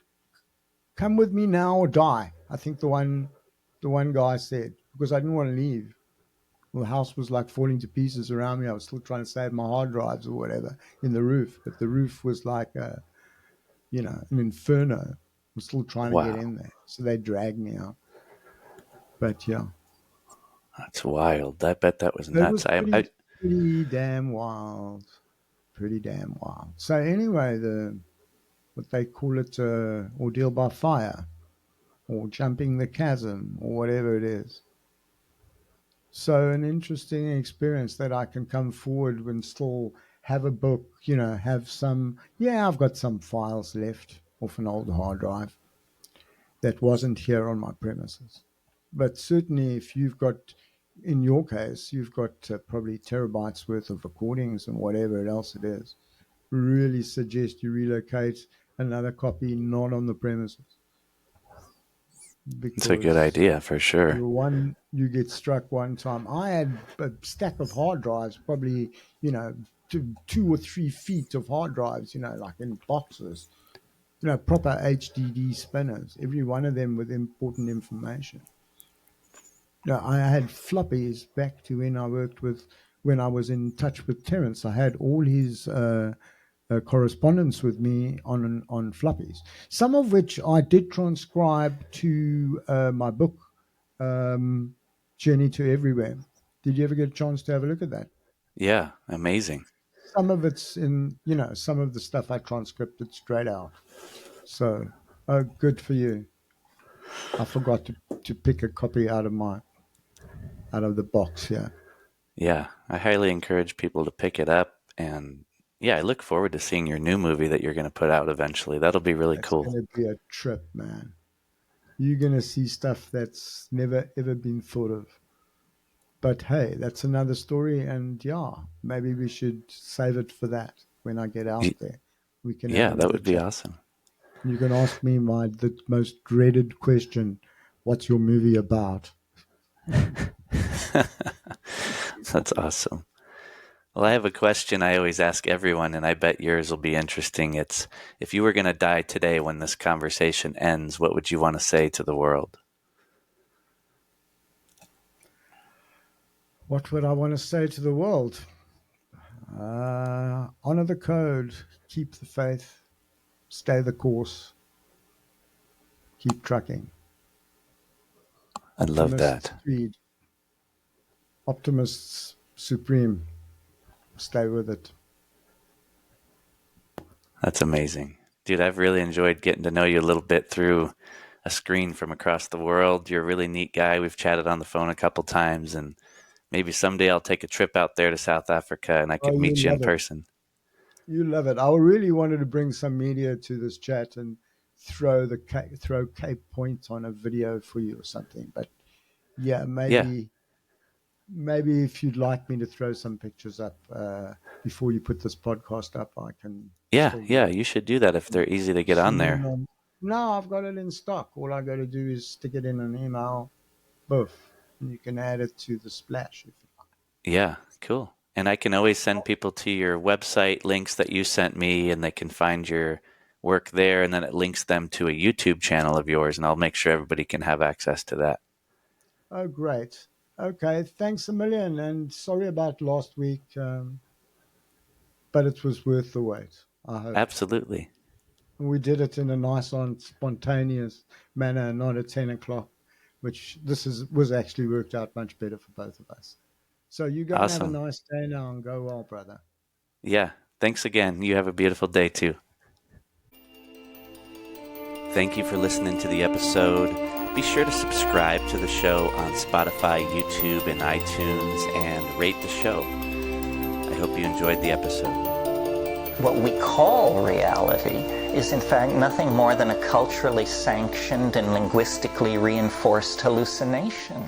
now or die. I think the one guy said, because I didn't want to leave. Well, the house was like falling to pieces around me. I was still trying to save my hard drives or whatever in the roof, but the roof was like an inferno. I'm still trying to get Wow. in there. So they dragged me out. But yeah. That's wild. I bet that was It was nuts. pretty damn wild. Pretty damn wild. So anyway, what they call it, ordeal by fire or jumping the chasm or whatever it is. So an interesting experience that I can come forward and still have a book, have I've got some files left off an old hard drive that wasn't here on my premises. But certainly if in your case, you've got probably terabytes worth of recordings and whatever else it is, really suggest you relocate another copy not on the premises. It's a good Because idea for sure. you get struck one time. I had a stack of hard drives, probably, 2 or 3 feet of hard drives, like in boxes, proper HDD spinners, every one of them with important information. I had floppies back to when I was in touch with Terence. I had all his correspondence with me on floppies, some of which I did transcribe to my book, Journey to Everywhere. Did you ever get a chance to have a look at that? Yeah, amazing. Some of it's some of the stuff I transcripted straight out. So, good for you. I forgot to pick a copy out of the box here. Yeah, I highly encourage people to pick it up. And yeah, I look forward to seeing your new movie that you're going to put out eventually. That'll be really It's cool. going to be a trip, man. You're going to see stuff that's never ever been thought of. But hey, that's another story. And yeah, maybe we should save it for that when I get out there. We can have Yeah, that another would be chat. awesome. You can ask me the most dreaded question: what's your movie about? That's awesome. Well, I have a question I always ask everyone, and I bet yours will be interesting. It's, if you were going to die today when this conversation ends, what would you want to say to the world? What would I want to say to the world? Honor the code, keep the faith, stay the course, keep trucking. I love Optimists that. creed, optimists supreme. Stay with it. That's amazing. Dude, I've really enjoyed getting to know you a little bit through a screen from across the world. You're a really neat guy. We've chatted on the phone a couple times, and maybe someday I'll take a trip out there to South Africa and I Oh, could you meet you in love it. person. You love it. I really wanted to bring some media to this chat and throw Cape Point on a video for you or something. But yeah, Yeah. maybe if you'd like me to throw some pictures up before you put this podcast up, I can Yeah. still do Yeah. it. You should do that if they're easy to get on there. No, I've got it in stock. All I got to do is stick it in an email, boof, and you can add it to the splash if you like. Yeah. Cool. And I can always send people to your website links that you sent me, and they can find your work there. And then it links them to a YouTube channel of yours, and I'll make sure everybody can have access to that. Oh, great. Okay, thanks a million, and sorry about last week, but it was worth the wait, I hope. Absolutely. We did it in a nice, spontaneous manner, not at 10 o'clock, which was actually worked out much better for both of us. So you go and have a Awesome. nice day now and go well, brother. Yeah. Thanks again. You have a beautiful day too. Thank you for listening to the episode. Be sure to subscribe to the show on Spotify, YouTube, and iTunes, and rate the show. I hope you enjoyed the episode. What we call reality is in fact nothing more than a culturally sanctioned and linguistically reinforced hallucination.